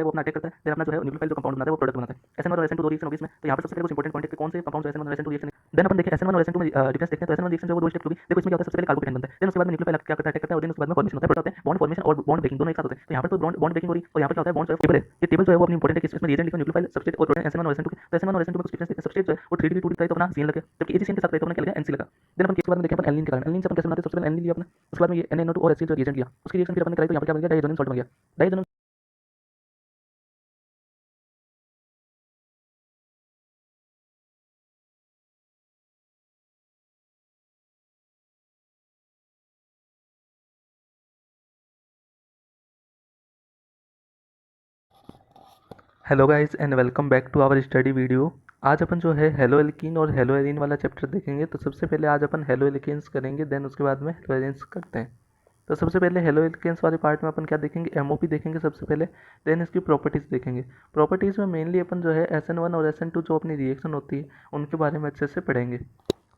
वो अपना अटैक करता है, देन अपना जो है न्यूक्लियोफाइल जो कंपाउंड बनाता है वो प्रोडक्ट बनाता है। SN1 और SN2 दो रिएक्शन होगी इसमें, तो यहाँ पर सबसे पहले कुछ इंपॉर्टेंट पॉइंट है कि कौन से कंपाउंड SN1 और SN2 रिएक्शन। देन अपन देखें SN1 और SN2 में डिफरेंस देखते हैं। तो SN1 रिएक्शन जो है वो दो स्टेप होगी। देखो इसमें क्या होता है, सबसे पहले कार्बोकेटाइन बनता है, देन उसके बाद में न्यूक्लियोफाइल क्या करता है, अटैक करता है, और देन उसके बाद में फॉर्मेशन होता है। होता है बॉन्ड फॉर्मेशन और बॉन्ड ब्रेकिंग दोनों एक साथ होते हैं। तो यहाँ पर तो बॉन्ड ब्रेकिंग हो रही है, और यहाँ पर क्या होता है बॉन्ड जो है टेबल है। ये टेबल जो है वो अपनी इंपॉर्टेंट है कि इसमें रिएजेंट लिखो न्यूक्लियोफाइल सबस्ट्रेट और प्रोटीन SN1 और SN2 के। तो SN1 और SN2 में कुछ डिफरेंस देखते हैं। सबस्ट्रेट जो है वो 3D 2D तो अपना सीन लगे, जबकि एजी सीन के साथ तो अपना क्या लगा, NC लगा। देन अपन इसके बाद में देखें अपन एलिन के कारण, एलिन से अपन कैसे बनाते हैं। सबसे पहले एलिन लिया अपने, उसके बाद में ये NaNO2 और HCl जो रिएजेंट लिया, उसकी रिएक्शन फिर अपन ने कराई तो यहाँ पर क्या बन गया, डाइएथाइल सॉल्ट बन गया। Diethyl hello guys and welcome back to our study video. आज अपन जो है हेलो एल्कीन और हेलो एरीन वाला चैप्टर देखेंगे। तो सबसे पहले आज अपन हेलो एल्केन्स करेंगे, देन उसके बाद में हेलो एरीन्स करते हैं। तो सबसे पहले हेलो एल्केन्स वाले पार्ट में अपन क्या देखेंगे, एमओपी देखेंगे सबसे पहले, देन इसकी प्रॉपर्टीज़ देखेंगे। प्रॉपर्टीज़ में मेनली अपन जो है SN1 और SN2 जो अपनी रिएक्शन होती है उनके बारे में अच्छे से पढ़ेंगे।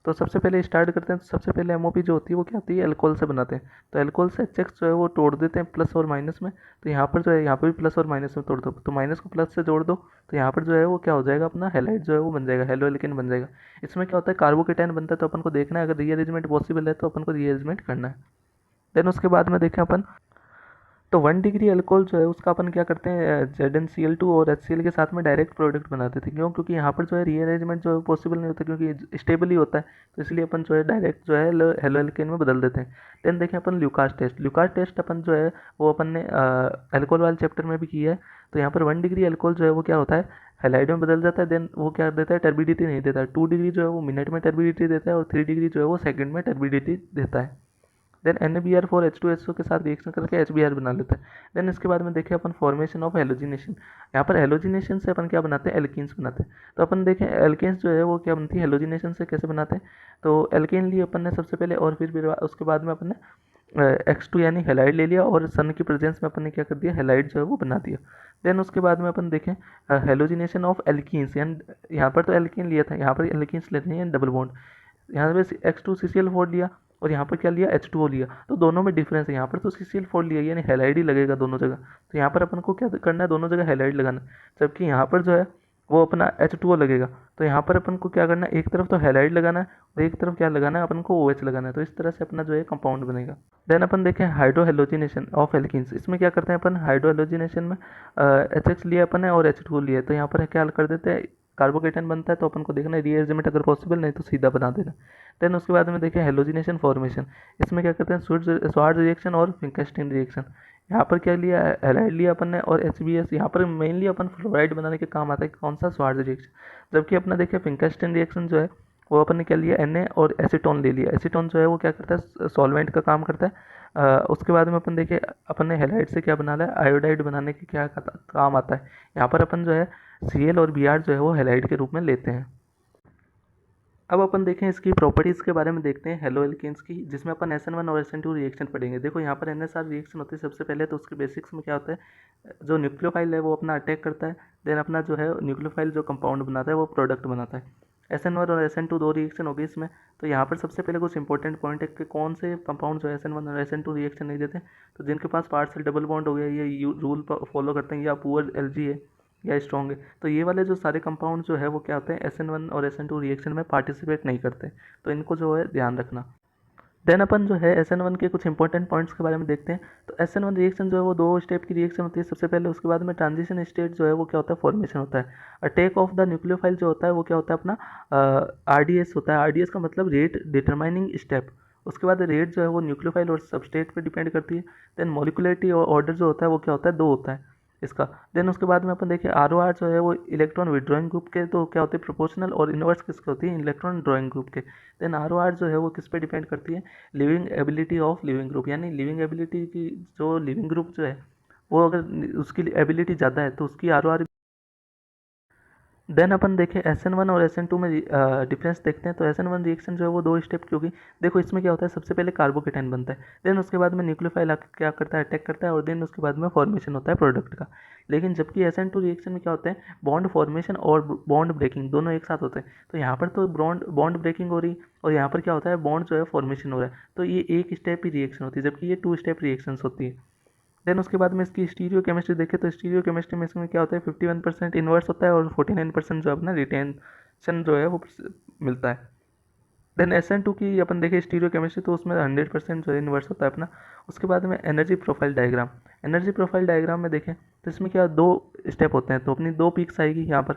तो सबसे पहले स्टार्ट करते हैं। तो सबसे पहले एमओपी जो होती है वो क्या होती है, अल्कोहल से बनाते हैं। तो अल्कोहल से HX जो है वो तोड़ देते हैं प्लस और माइनस में। तो यहाँ पर जो है यहाँ पर भी प्लस और माइनस में तोड़ दो, तो माइनस को प्लस से जोड़ दो, तो यहाँ पर जो है वो क्या हो जाएगा, अपना हैलाइड जो है वो बन जाएगा, हेलो एल्केन बन जाएगा। इसमें क्या होता है, कार्बोकेटाइन बनता है। तो अपन को देखना है, अगर रीअरेंजमेंट पॉसिबल है तो अपन को रीअरेंजमेंट करना है। देन उसके बाद में देखें अपन, तो 1 डिग्री अल्कोहल जो है उसका अपन क्या करते हैं, ZnCl2 और HCl के साथ में डायरेक्ट प्रोडक्ट बना देते हैं। क्यों, क्योंकि यहाँ पर जो है रीअरेंजमेंट जो है पॉसिबल नहीं होता, क्योंकि स्टेबल ही होता है। तो इसलिए अपन जो है डायरेक्ट जो है हेलो एल्केन में बदल देते हैं। देन देखें अपन ल्यूकास टेस्ट। ल्यूकास टेस्ट अपन जो है वो अपन ने अल्कोहल वाले चैप्टर में भी किया है। तो यहाँ पर 1 डिग्री अल्कोहल जो है वो क्या होता है, हेलाइड में बदल जाता है। देन वो क्या देता है, टर्बिडिटी नहीं देता है। 2 डिग्री जो है वो मिनट में टर्बिडिटी देता है, और 3 डिग्री जो है वो सेकंड में टर्बिडिटी देता है। देन NaBr4 H2SO के साथ रिएक्शन करके HBr बना लेते हैं। देन इसके बाद में देखें अपन फॉर्मेशन ऑफ हेलोजिनेशन। यहाँ पर हेलोजिनेशन से अपन क्या बनाते हैं, एल्कीन्स बनाते हैं। तो अपन देखें एल्केन्स जो है वो क्या बनती है, हेलोजिनेशन से कैसे बनाते हैं। तो एल्केन लिए अपन ने सबसे पहले, और फिर उसके बाद में अपन ने X2 यानी हेलाइड ले लिया, और सन की प्रेजेंस में अपन ने क्या कर दिया, हेलाइड जो है वो बना दिया। देन उसके बाद में अपन देखें हेलोजिनेशन ऑफ एल्कीन्स, यानी यहाँ पर तो एल्कीन लिया था, यहाँ पर एल्कीन्स लेते हैं डबल बॉन्ड। यहाँ पे X2CCl4 लिया, और यहाँ पर क्या लिया, H2O लिया। तो दोनों में डिफरेंस है, यहाँ पर तो CCl4 लिया यानी हेलाइड ही लगेगा दोनों जगह। तो यहाँ पर अपन को क्या करना है, दोनों जगह हेलाइड लगाना, जबकि यहाँ पर जो है वो अपना H2O लगेगा। तो यहाँ पर अपन को क्या करना है, एक तरफ तो हेलाइड लगाना है और एक तरफ क्या लगाना है, अपन को OH लगाना है। तो इस तरह से अपना जो है कंपाउंड बनेगा। देन अपन देखें हाइड्रो हेलोजिनेशन ऑफ एल्कीन्स। इसमें क्या करते हैं अपन, हाइड्रो हेलोजिनेशन में HX लिया अपन है और H2O लिया। तो यहाँ पर क्या कर देते हैं, कार्बोकेटाइन बनता है। तो अपन को देखना है रीअरेंजमेंट अगर पॉसिबल नहीं तो सीधा बना देना। देन उसके बाद में देखें हेलोजिनेशन फॉर्मेशन। इसमें क्या करते हैं, स्वार्ट्ज रिएक्शन और फिंकस्टीन रिएक्शन। यहाँ पर क्या लिया, हैलाइड लिया अपन ने, और HBS। यहाँ पर मेनली अपन फ्लोराइड बनाने के काम आता है, कौन सा, स्वार्ट्ज रिएक्शन। जबकि अपना देखें फिंकस्टीन रिएक्शन जो है वो अपन ने क्या लिया, Na और एसीटोन ले लिया। एसीटोन जो है वो क्या करता है, सॉल्वेंट का काम करता है। उसके बाद में अपन देखें, अपन ने हेलाइड से क्या बना लिया, आयोडाइड बनाने के क्या काम आता है। यहाँ पर अपन जो है Cl और Br जो है वो हेलाइड के रूप में लेते हैं। अब अपन देखें इसकी प्रॉपर्टीज़ के बारे में देखते हैं हेलो एल्केन्स की, जिसमें अपन SN1 और SN2 रिएक्शन पढ़ेंगे। देखो यहाँ पर NSR रिएक्शन होती है सबसे पहले। तो उसके बेसिक्स में क्या होता है, जो न्यूक्लियोफाइल है वो अपना अटैक करता है, देन अपना जो है न्यूक्लियोफाइल जो कंपाउंड बनाता है वो प्रोडक्ट बनाता है। SN1 और SN2 दो रिएक्शन होगी इसमें। तो यहाँ पर सबसे पहले कुछ इंपॉर्टेंट पॉइंट है कि कौन से कंपाउंड जो SN1 और SN2 रिएक्शन नहीं देते। तो जिनके पास पार्शियल डबल बॉन्ड हो गया, ये रूल फॉलो करते हैं, या पुअर Lg है या स्ट्रॉन्ग है। तो ये वाले जो सारे कंपाउंड जो है वो क्या होते हैं, SN1 और SN2 रिएक्शन में पार्टिसिपेट नहीं करते। तो इनको जो है ध्यान रखना। देन अपन जो है SN1 के कुछ इंपॉर्टेंट पॉइंट्स के बारे में देखते हैं। तो SN1 रिएक्शन जो है वो दो स्टेप की रिएक्शन होती है सबसे पहले। उसके बाद में ट्रांजिशन स्टेट जो है वो क्या होता है, फॉर्मेशन होता है। अटैक ऑफ द न्यूक्लियोफाइल जो होता है वो क्या होता है, अपना RDS होता है। RDS का मतलब रेट डिटरमाइनिंग स्टेप। उसके बाद रेट जो है वो न्यूक्लियोफाइल और सबस्टेट पे डिपेंड करती है। देन मोलिकुलरिटी और ऑर्डर जो होता है वो क्या होता है, दो होता है इसका। देन उसके बाद में अपन देखिए ROR जो है वो इलेक्ट्रॉन विड्रॉइंग ग्रुप के तो क्या होते हैं, प्रोपोर्शनल, और इन्वर्स किसके होती है, इलेक्ट्रॉन ड्रॉइंग ग्रुप के। देन ROR जो है वो किस पे डिपेंड करती है, living ability of leaving group, यानी लिविंग एबिलिटी की जो लिविंग ग्रुप जो है वो अगर उसकी एबिलिटी ज़्यादा है तो उसकी ROR। देन अपन देखें SN1 और SN2 में डिफरेंस देखते हैं। तो SN1 रिएक्शन जो है वो दो स्टेप की होगी। देखो इसमें क्या होता है, सबसे पहले कार्बोकेटाइन बनता है, देन उसके बाद में न्यूक्लियोफाइल क्या करता है, अटैक करता है, और देन उसके बाद में फॉर्मेशन होता है प्रोडक्ट का। लेकिन जबकि SN2 रिएक्शन में क्या होता है, बॉन्ड फॉर्मेशन और बॉन्ड ब्रेकिंग दोनों एक साथ होते हैं। तो यहाँ पर तो बॉन्ड ब्रेकिंग हो रही, और यहाँ पर क्या होता है, बॉन्ड जो है फॉर्मेशन हो रहा है। तो ये एक स्टेप की रिएक्शन होती है, जबकि ये 2 स्टेप रिएक्शंस होती है। देन उसके बाद में इसकी स्टीरियो केमिस्ट्री देखें तो स्टीरियो केमिस्ट्री में इसमें क्या होता है 51% इन्वर्स होता है और 49% जो अपना रिटेंशन जो है वो मिलता है। देन SN2 की अपन देखें स्टीरियो केमिस्ट्री तो उसमें 100% जो है इन्वर्स होता है अपना। उसके बाद में एनर्जी प्रोफाइल डायग्राम में देखें तो इसमें क्या दो स्टेप होते हैं, तो अपनी दो पीक्स आएगी यहाँ पर।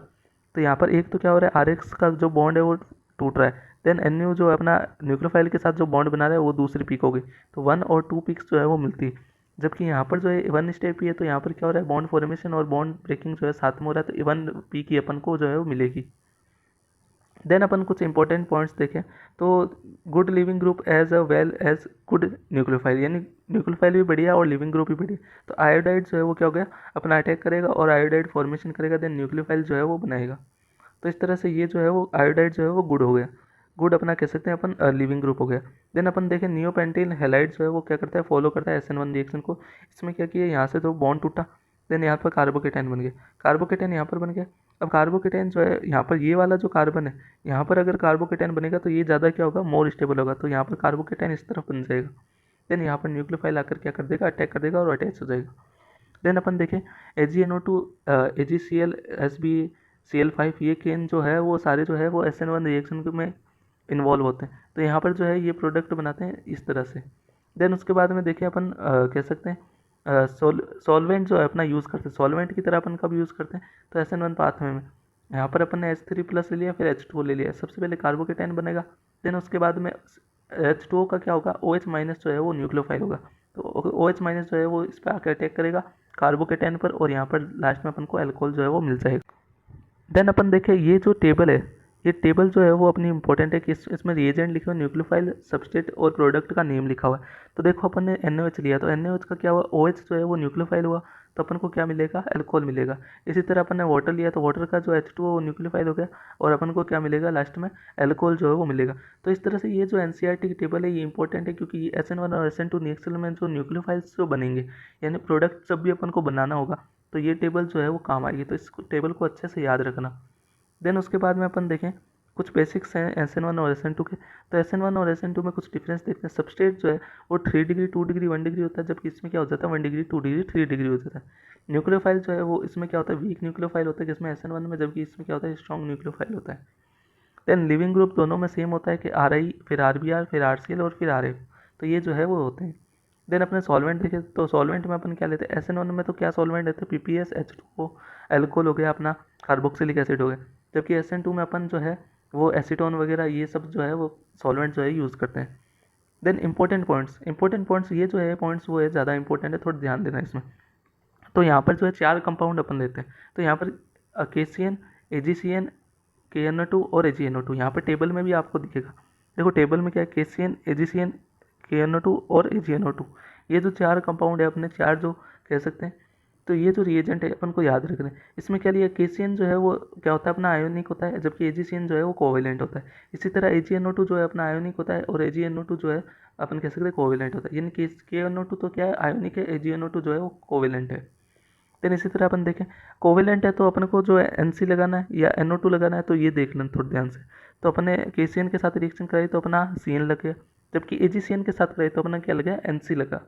तो यहाँ पर एक तो क्या हो रहा है RX का जो बॉन्ड है वो टूट रहा है, देन NU जो अपना न्यूक्लियोफाइल के साथ जो बॉन्ड बना रहा है वो दूसरी पीक होगी, तो 1 और 2 पीक्स जो है वो मिलती है। जबकि यहाँ पर जो है 1 स्टेप ही है, तो यहाँ पर क्या हो रहा है बॉन्ड फॉर्मेशन और बॉन्ड ब्रेकिंग जो है साथ में हो रहा है, तो 1 पीक ही अपन को जो है वो मिलेगी। देन अपन कुछ इंपॉर्टेंट पॉइंट्स देखें तो good leaving group as a well as good nucleophile, यानी न्यूक्लियोफाइल भी बढ़िया और लिविंग ग्रुप भी बढ़िया। तो आयोडाइड जो है वो क्या हो गया अपना अटैक करेगा और आयोडाइड फॉर्मेशन करेगा, देन न्यूक्लियोफाइल जो है वो बनाएगा। तो इस तरह से ये जो है वो आयोडाइड जो है वो गुड हो गया, गुड अपना कह सकते हैं अपन लिविंग ग्रुप हो गया। देन अपन देखें नियोपेंटिल हैलाइड जो है वो क्या करता है फॉलो करता है SN1 रिएक्शन को। इसमें क्या किया यहाँ से तो बॉन्ड टूटा, देन यहाँ पर कार्बोकेटाइन बन गया, कार्बोकेटाइन यहाँ पर बन गया। अब कार्बोकेटाइन जो है यहाँ पर ये वाला जो कार्बन है यहाँ पर अगर कार्बोकेटाइन बनेगा तो ये ज़्यादा क्या होगा मोर स्टेबल होगा, तो यहाँ पर कार्बोकेटाइन इस तरफ बन जाएगा। देन यहाँ पर न्यूक्लियोफाइल आकर क्या कर देगा अटैक कर देगा और अटैच हो जाएगा। देन अपन देखें AgNO2 AgCl SbCl5 ये केन जो है वो सारे जो है वो SN1 रिएक्शन में इन्वॉल्व होते हैं, तो यहाँ पर जो है ये प्रोडक्ट बनाते हैं इस तरह से। देन उसके बाद में देखें अपन कह सकते हैं सॉल्वेंट जो है अपना यूज़ करते हैं, सॉल्वेंट की तरह अपन कब यूज़ करते हैं तो SN1 पाथवे में। यहाँ पर अपन ने H3+ ले लिया, फिर H2O ले लिया, सबसे पहले कार्बोकेटाइन बनेगा, देन उसके बाद में H2O का क्या होगा OH- जो है वो न्यूक्लियोफाइल होगा, तो OH- जो है वो इस पर आकर अटैक करेगा कार्बोकेटाइन पर और यहाँ पर लास्ट में अपन को अल्कोहल जो है वो मिल जाएगा। देन अपन देखें ये जो टेबल है ये टेबल जो है वो अपनी इंपॉर्टेंट है कि इसमें रिएजेंट लिखे हुए न्यूक्लियोफाइल सबस्ट्रेट और प्रोडक्ट का नेम लिखा हुआ है। तो देखो अपन ने NaOH लिया तो NaOH का क्या हुआ OH जो है वो न्यूक्लियोफाइल हुआ, तो अपन को क्या मिलेगा अल्कोहल मिलेगा। इसी तरह अपन ने वाटर लिया तो वाटर का जो H2O वो न्यूक्लियोफाइल हो गया और अपन को क्या मिलेगा लास्ट में अल्कोहल जो है वो मिलेगा। तो इस तरह से ये जो NCERT की टेबल है ये इंपॉर्टेंट है क्योंकि SN1 और SN2 रिएक्शन में जो न्यूक्लियोफाइल्स जो बनेंगे यानी प्रोडक्ट जब भी अपन को बनाना होगा तो ये टेबल जो है वो काम आएगी, तो इस टेबल को अच्छे से याद रखना। देन उसके बाद में अपन देखें कुछ बेसिक्स हैं SN1 और SN2 के, तो SN1 और SN2 में कुछ डिफरेंस देखते हैं। सबस्ट्रेट जो है वो 3 डिग्री 2 डिग्री 1 डिग्री होता है, जबकि इसमें क्या हो जाता है 1 डिग्री 2 डिग्री 3 डिग्री हो जाता है। न्यूक्लियोफाइल जो है वो इसमें क्या होता है वीक न्यूक्लियोफाइल होता है जिसमें SN1 में, जबकि इसमें क्या होता है स्ट्रॉन्ग न्यूक्लियोफाइल होता है। देन लिविंग ग्रुप दोनों में सेम होता है कि RI फिर RBr फिर RCl और फिर RF, तो ये जो है वो होते हैं। देन अपने सॉल्वेंट देखें तो सॉल्वेंट में अपन क्या लेते हैं SN1 में तो क्या सॉल्वेंट लेते हैं PPS H2O अल्कोहल हो गया अपना कार्बोक्सिलिक एसिड हो गया, जबकि SN2 में अपन जो है वो एसीटोन वगैरह ये सब जो है वो सॉल्वेंट जो है यूज़ करते हैं। देन इंपॉर्टेंट पॉइंट्स ये जो है पॉइंट्स वो है ज़्यादा इंपॉर्टेंट है, थोड़ा ध्यान देना इसमें। तो यहाँ पर जो है 4 कंपाउंड अपन लेते हैं, तो यहाँ पर KCN AgCN KNO2 और AgNO2 यहाँ पर टेबल में भी आपको दिखेगा। देखो टेबल में क्या है KCN AgCN KNO2 और AgNO2 ये जो 4 कंपाउंड है अपने 4 जो कह सकते हैं, तो ये जो रिएजेंट है अपन को याद रखना है। इसमें क्या लिया KCN जो है वो क्या होता है अपना आयोनिक होता है, जबकि AgCN जो है वो कोवेलेंट होता है। इसी तरह AgNO2 जो है अपना आयोनिक होता है और AgNO2 जो है अपन कह सकते हैं कोवेलेंट होता है, यानी KNO2 तो क्या है आयोनिक है, AgNO2 जो है वो कोवेलेंट है। देन इसी तरह अपन देखें कोवेलेंट है तो अपन को जो है NC लगाना है या NO2 लगाना है, तो ये देख लेना थोड़ा ध्यान से। तो अपने KCN के साथ रिएक्शन कराई तो अपना CN लग गया, जबकि AgCN के साथ कराई तो अपना क्या लगा NC लगा।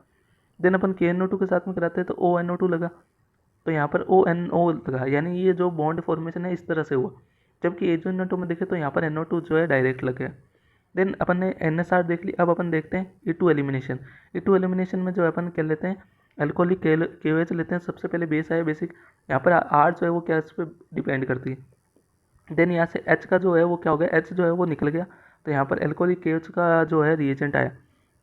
देन अपन KNO2 के साथ में कराते हैं तो ONO2 लगा, तो यहाँ पर ONO लगा, यानी ये जो बॉन्ड फॉर्मेशन है इस तरह से हुआ। जबकि AgNO2 में देखे तो यहाँ पर NO2 जो है डायरेक्ट लग गया। देन अपन ने NSR देख ली, अब अपन देखते हैं E2 एलिमिनेशन। E2 एलिमिनेशन में जो है अपन क्या लेते हैं अल्कोहलिक KOH लेते हैं, सबसे पहले बेस आया बेसिक, यहाँ पर R जो है वो क्या इस पर डिपेंड करती है। देन यहाँ से H का जो है वो क्या हो गया H जो है वो निकल गया, तो यहाँ पर अल्कोहलिक KOH का जो है रिएजेंट आया।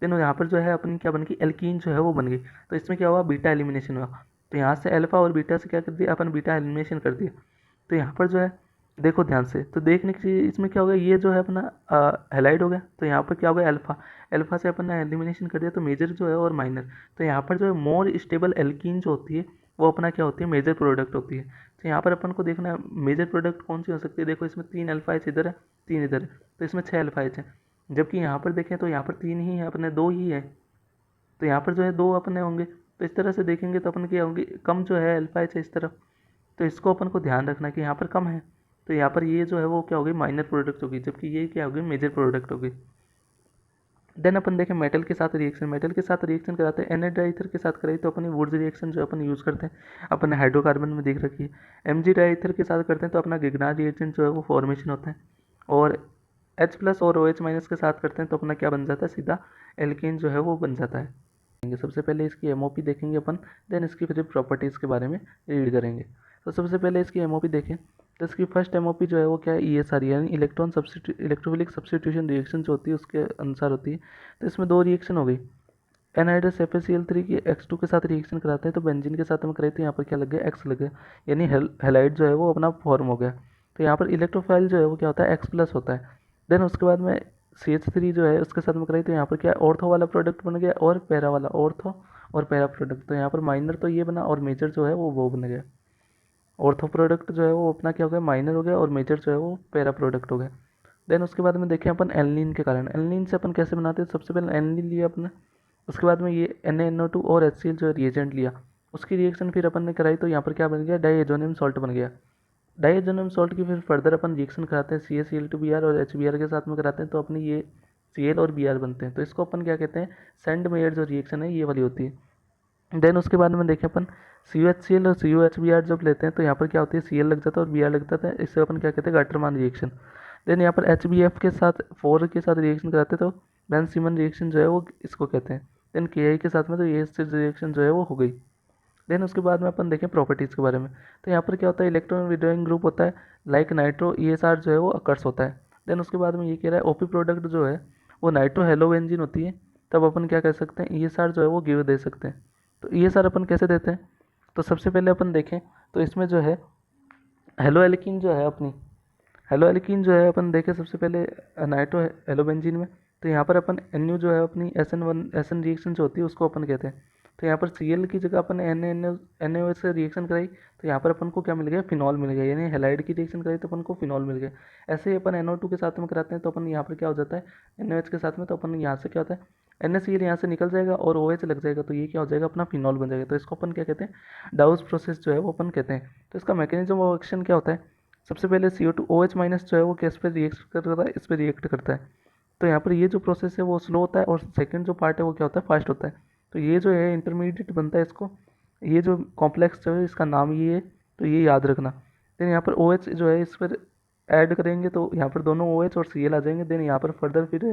देन यहाँ पर जो है अपनी क्या बन गई एल्कीन जो है वो बन गई, तो इसमें क्या हुआ बीटा एलिमिनेशन हुआ, तो यहाँ से अल्फा और बीटा से क्या कर दिया अपन बीटा एलिमिनेशन कर दिया। तो यहाँ पर जो है देखो ध्यान से तो देखने की चीज़ इसमें क्या हो गया ये जो है अपना हेलाइड हो गया, तो यहाँ पर क्या हो गया अल्फा से अपन ने एलिमिनेशन कर दिया, तो मेजर जो है और माइनर, तो यहाँ पर जो है मोर स्टेबल एल्कीन जो होती है वो अपना क्या होती है मेजर प्रोडक्ट होती है। तो यहाँ पर अपन को देखना है मेजर प्रोडक्ट कौन सी हो सकती है। देखो इसमें 3 अल्फा एच इधर है 3 इधर है, तो इसमें 6 अल्फा एच है, जबकि यहाँ पर देखें तो यहाँ पर 3 ही है अपने 2 ही है, तो यहाँ पर जो है 2 अपने होंगे। तो इस तरह से देखेंगे तो अपन क्या होंगे कम जो है अल्फा एच है इस तरफ, तो इसको अपन को ध्यान रखना है कि यहाँ पर कम है, तो यहाँ पर ये जो है वो क्या होगी माइनर प्रोडक्ट होगी, जबकि ये क्या होगी मेजर प्रोडक्ट होगी। देन अपन देखें मेटल के साथ रिएक्शन कराते हैं एनएडाईथर के साथ कराई तो अपनी वुड्स रिएक्शन जो अपन यूज़ करते हैं अपन हाइड्रोकार्बन में देख रखी है। एमजी डाईथर के साथ करते हैं तो अपना गिगनार रिएजेंट जो है वो फॉर्मेशन होता है। और H प्लस और OH माइनस के साथ करते हैं तो अपना क्या बन जाता है, सीधा एल्केन जो है वो बन जाता है। सबसे पहले इसकी एमओपी देखेंगे अपन, देन इसकी फिर प्रॉपर्टीज़ के बारे में रीड करेंगे। तो सबसे पहले इसकी एमओपी देखें तो इसकी फर्स्ट एमओपी जो है वो क्या है, ESR यानी इलेक्ट्रोफिलिक सब्स्टिट्यूशन रिएक्शन जो होती है उसके अनुसार होती है। तो इसमें दो रिएक्शन हो गई, एनहाइड्रस FeCl3 की X2 के साथ रिएक्शन कराते हैं तो बेंजीन के साथ हम कराए तो यहाँ पर क्या लग गया, X लग गया, यानी हेलाइड जो है वो अपना फॉर्म हो गया। तो यहाँ पर इलेक्ट्रोफाइल जो है वो क्या होता है, X प्लस होता है। देन उसके बाद में CH3 जो है उसके साथ में कराई तो यहाँ पर क्या ऑर्थो वाला प्रोडक्ट बन गया और पैरा वाला, ऑर्थो और पैरा प्रोडक्ट। तो यहाँ पर माइनर तो ये बना और मेजर जो है वो बन गया। ऑर्थो प्रोडक्ट जो है वो अपना क्या हो गया, माइनर हो गया, और मेजर जो है वो पैरा प्रोडक्ट हो गया। देन उसके बाद में देखें अपन एल्निन के कारण, एल्निन से अपन कैसे बनाते हैं, सबसे पहले एल्निन लिया अपने, उसके बाद में ये NaNO2 और HCl जो रिएजेंट लिया, उसकी रिएक्शन फिर अपन ने कराई तो यहाँ पर क्या बन गया, डाइएजोनियम सॉल्ट बन गया। डाइएजोनियम सॉल्ट की फिर फर्दर अपन रिएक्शन कराते हैं CaCl2Br और HBr के साथ में कराते हैं तो अपनी ये Cl और Br बनते हैं। तो इसको अपन क्या कहते हैं, सेंड मेयर जो रिएक्शन है ये वाली होती है। देन उसके बाद में देखें अपन CuHCl और CuHBr जब लेते हैं तो यहाँ पर क्या होती है, Cl लग जाता है और Br लग जाता है, इससे अपन क्या कहते हैं, गाटरमान रिएक्शन। देन यहाँ पर HBF के साथ 4 के साथ रिएक्शन कराते हैं तो बेन सीमन रिएक्शन जो है वो इसको कहते हैं। देन Ki के साथ में तो ये रिएक्शन जो है वो हो गई। देन उसके बाद में अपन देखें प्रॉपर्टीज़ के बारे में, तो यहाँ पर क्या होता है, इलेक्ट्रॉन विड्रॉइंग ग्रुप होता है, लाइक नाइट्रो ESR जो है वो अकर्स होता है। देन उसके बाद में ये कह रहा है OP प्रोडक्ट जो है वो नाइट्रो हेलोबेंजीन होती है, तब अपन क्या कर सकते हैं, ESR जो है वो गिव दे सकते हैं। तो ESR अपन कैसे देते हैं, तो सबसे पहले अपन देखें तो इसमें जो है हेलो एल्कीन जो है अपनी, हेलो एल्कीन जो है अपन देखें सबसे पहले नाइट्रो हेलोबेंजीन में, तो यहाँ पर अपन NU जो है अपनी SN रिएक्शन जो होती है उसको अपन कहते हैं। तो यहाँ पर Cl की जगह अपन NaOH से रिएक्शन कराई तो यहाँ पर अपन को क्या मिल गया, फिनॉल मिल गया, यानी हेलाइड की रिएक्शन कराई तो अपन को फिनॉल मिल गया। ऐसे ही अपन NO2 के साथ में कराते हैं तो अपन यहाँ पर क्या हो जाता है, NaOH के साथ में, तो अपन यहाँ से क्या होता है, NaCl यहाँ से निकल जाएगा और OH लग जाएगा तो ये क्या हो जाएगा, अपना फिनॉल बन जाएगा। तो इसको अपन क्या कहते हैं, डाउस प्रोसेस जो है वो अपन कहते हैं। तो इसका मैकेनिज्म ऑफ एक्शन क्या होता है, सबसे पहले CO2 OH माइनस जो है वो किस पे रिएक्ट करता है, इस पर रिएक्ट करता है। तो यहाँ पर ये जो प्रोसेस है वो स्लो होता है और सेकंड जो पार्ट है वो क्या होता है, फास्ट होता है। तो ये जो है इंटरमीडिएट बनता है, इसको ये जो कॉम्प्लेक्स जो है इसका नाम ये है, तो ये याद रखना। देन यहाँ पर OH जो है इस पर ऐड करेंगे तो यहाँ पर दोनों OH और Cl आ जाएंगे। देन यहाँ पर फर्दर फिर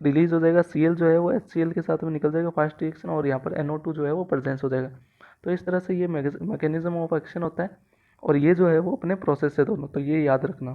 रिलीज हो जाएगा, Cl जो है वो HCl के साथ में निकल जाएगा फास्ट रिएक्शन, और यहाँ पर NO2 जो है वो प्रेजेंस हो जाएगा। तो इस तरह से ये मैकेनिज्म ऑफ एक्शन होता है, और ये जो है वो अपने प्रोसेस है दोनों, तो ये याद रखना।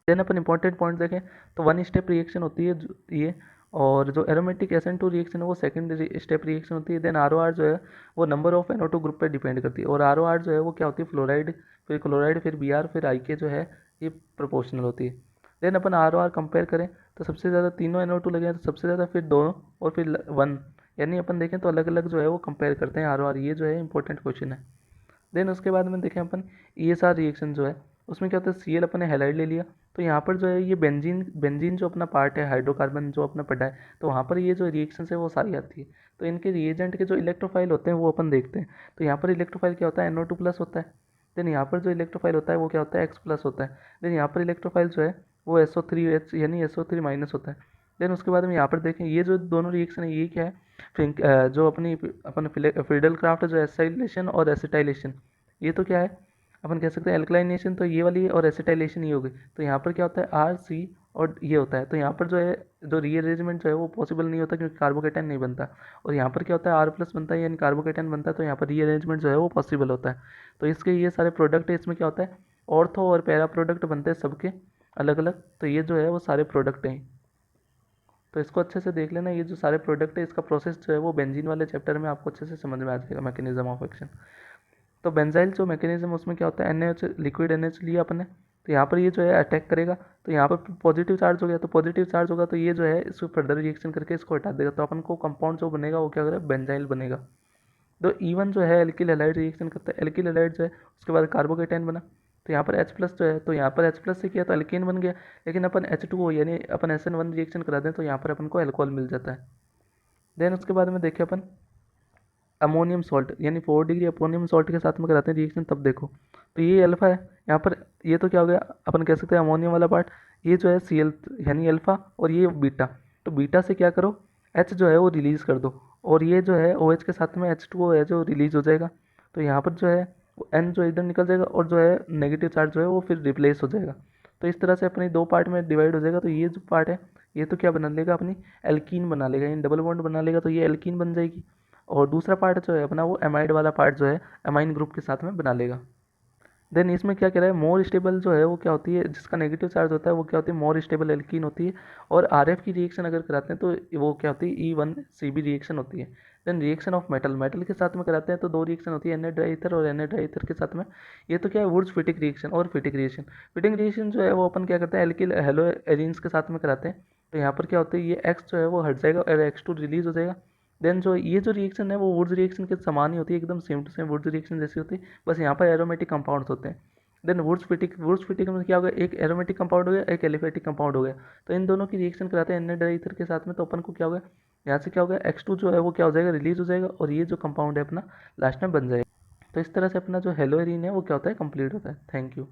देन अपन इंपॉर्टेंट पॉइंट देखें तो 1 स्टेप रिएक्शन होती है ये, और जो एरोमेटिक SN2 रिएक्शन है वो सेकंड स्टेप रिएक्शन होती है। देन ROR जो है वो नंबर ऑफ NO2 ग्रुप पे डिपेंड करती है, और ROR जो है वो क्या होती है, फ्लोराइड फिर क्लोराइड फिर Br फिर IK जो है ये प्रोपोर्शनल होती है। देन अपन ROR कंपेयर करें तो सबसे ज़्यादा तीनों NO2 लगे हैं तो सबसे ज़्यादा फिर 2 और फिर 1, यानी अपन देखें तो अलग अलग जो है वो कंपेयर करते हैं ROR, ये जो है इंपॉर्टेंट क्वेश्चन है। देन उसके बाद में देखें अपन ESR रिएक्शन जो है उसमें क्या होता है, Cl अपन ने हैलाइड ले लिया तो यहाँ पर जो है ये बेंजीन जो अपना पार्ट है, हाइड्रोकार्बन जो अपना पड़ा है, तो वहाँ पर ये जो रिएक्शन है वो सारी आती है। तो इनके रिएजेंट के जो इलेक्ट्रोफाइल होते हैं वो अपन देखते हैं। तो यहाँ पर इलेक्ट्रोफाइल क्या होता है, NO2 प्लस होता है। देन यहाँ पर जो इलेक्ट्रोफाइल होता है वो क्या होता है, X प्लस होता है। देन यहाँ पर इलेक्ट्रोफाइल जो है वो SO3H यानी SO3 माइनस होता है। देन उसके बाद में यहाँ पर देखें ये जो दोनों रिएक्शन है ये क्या है, जो अपन फ्रीडल क्राफ्ट जो एसाइलेशन और एसिटाइलेशन, ये तो क्या है, अपन कह सकते हैं एल्कलाइनेशन तो ये वाली है और एसिटाइलेशन ये हो गई। तो यहाँ पर क्या होता है, RC और ये होता है। तो यहाँ पर जो है जो रीअरेंजमेंट जो है वो पॉसिबल नहीं होता क्योंकि कार्बोकेटाइन नहीं बनता, और यहाँ पर क्या होता है R+ बनता है यानी कार्बोकेटाइन बनता है, तो यहाँ पर रीअरेंजमेंट जो है वो पॉसिबल होता है। तो इसके ये सारे प्रोडक्ट है, इसमें क्या होता है, ऑर्थो और पैरा प्रोडक्ट बनते हैं सबके अलग अलग, तो ये जो है वो सारे प्रोडक्ट हैं। तो इसको अच्छे से देख लेना, ये जो सारे प्रोडक्ट है इसका प्रोसेस जो है वो बेंजीन वाले चैप्टर में आपको अच्छे से समझ में आ जाएगा, मैकेनिज्म ऑफ एक्शन। तो बेंजाइल जो मैकेनिज्म उसमें क्या होता है, NaOH लिक्विड NaOH लिया अपने, तो यहाँ पर ये जो है अटैक करेगा, तो यहाँ पर पॉजिटिव चार्ज हो गया, तो पॉजिटिव चार्ज होगा तो ये जो है इसको फर्दर रिएक्शन करके इसको हटा देगा, तो अपन को कंपाउंड जो बनेगा वो क्या करेगा, बेंजाइल बनेगा। तो E1 जो है एल्किल हैलाइड रिएक्शन करता है, एल्किल हैलाइड जो है उसके बाद कार्बोकेटाइन बना, तो यहाँ पर H+ जो है, तो यहाँ पर H+ से किया तो एल्केन बन गया, लेकिन अपन H2O यानी अपन SN1 रिएक्शन करा दें तो यहाँ पर अपन को एल्कोहल मिल जाता है। देन उसके बाद में देखें अपन अमोनियम सॉल्ट यानी 4 डिग्री अमोनियम सॉल्ट के साथ में कराते हैं रिएक्शन, तब देखो तो ये अल्फा है, यहाँ पर ये तो क्या हो गया, अपन कह सकते हैं अमोनियम वाला पार्ट, ये जो है Cl यानी अल्फा और ये बीटा, तो बीटा से क्या करो, H जो है वो रिलीज़ कर दो, और ये जो है OH के साथ में H2O है जो रिलीज़ हो जाएगा। तो यहाँ पर जो है N जो इधर निकल जाएगा और जो है नेगेटिव चार्ज जो है वो फिर रिप्लेस हो जाएगा। तो इस तरह से अपनी दो पार्ट में डिवाइड हो जाएगा। तो ये जो पार्ट है ये तो क्या बना लेगा, अपनी एल्कीन बना लेगा, इन डबल बॉन्ड बना लेगा, तो ये एल्कीन बन जाएगी। और दूसरा पार्ट जो है अपना वो एमाइड वाला पार्ट जो है एमाइन ग्रुप के साथ में बना लेगा। देन इसमें क्या कह रहा है, मोर स्टेबल जो है वो क्या होती है, जिसका नेगेटिव चार्ज होता है वो क्या होती है, मोर स्टेबल एल्कीन होती है। और RF की रिएक्शन अगर कराते हैं तो वो क्या होती है, E1CB रिएक्शन होती है। देन रिएक्शन ऑफ मेटल के साथ में कराते हैं तो दो रिएक्शन होती है, Na ड्राई ईथर और Na ड्राई ईथर के साथ में। ये तो क्या है, वुड्स फिटिक रिएक्शन और फिटिक रिएक्शन। फिटिक रिएक्शन जो है वो अपन क्या करते हैं, एल्किल हेलो एरीन्स के साथ में कराते हैं। तो यहाँ पर क्या होता है, ये X जो है वो हट जाएगा और X2 रिलीज हो जाएगा। देन जो ये जो रिएक्शन है वो वुड्स रिएक्शन के समान ही होती है, एकदम same to same Wurtz reaction जैसी होती है, बस यहाँ पर एरोमेटिक कंपाउंड्स होते हैं। देन वुड्स फिटिक में क्या हो गया, एक एरोमेटिक कंपाउंड हो गया, एक एलिफेटिक कंपाउंड हो गया। तो इन दोनों की रिएक्शन कराते हैं Na ड्राई ईथर के साथ में। तो अपन को क्या हो गया, यहाँ से क्या हो गया, X2 जो है वो क्या हो जाएगा, रिलीज हो जाएगा, और ये जो कंपाउंड है अपना लास्ट में बन जाएगा। तो इस तरह से अपना जो हेलोएरीन है वो क्या होता है, कंप्लीट होता है। Thank you.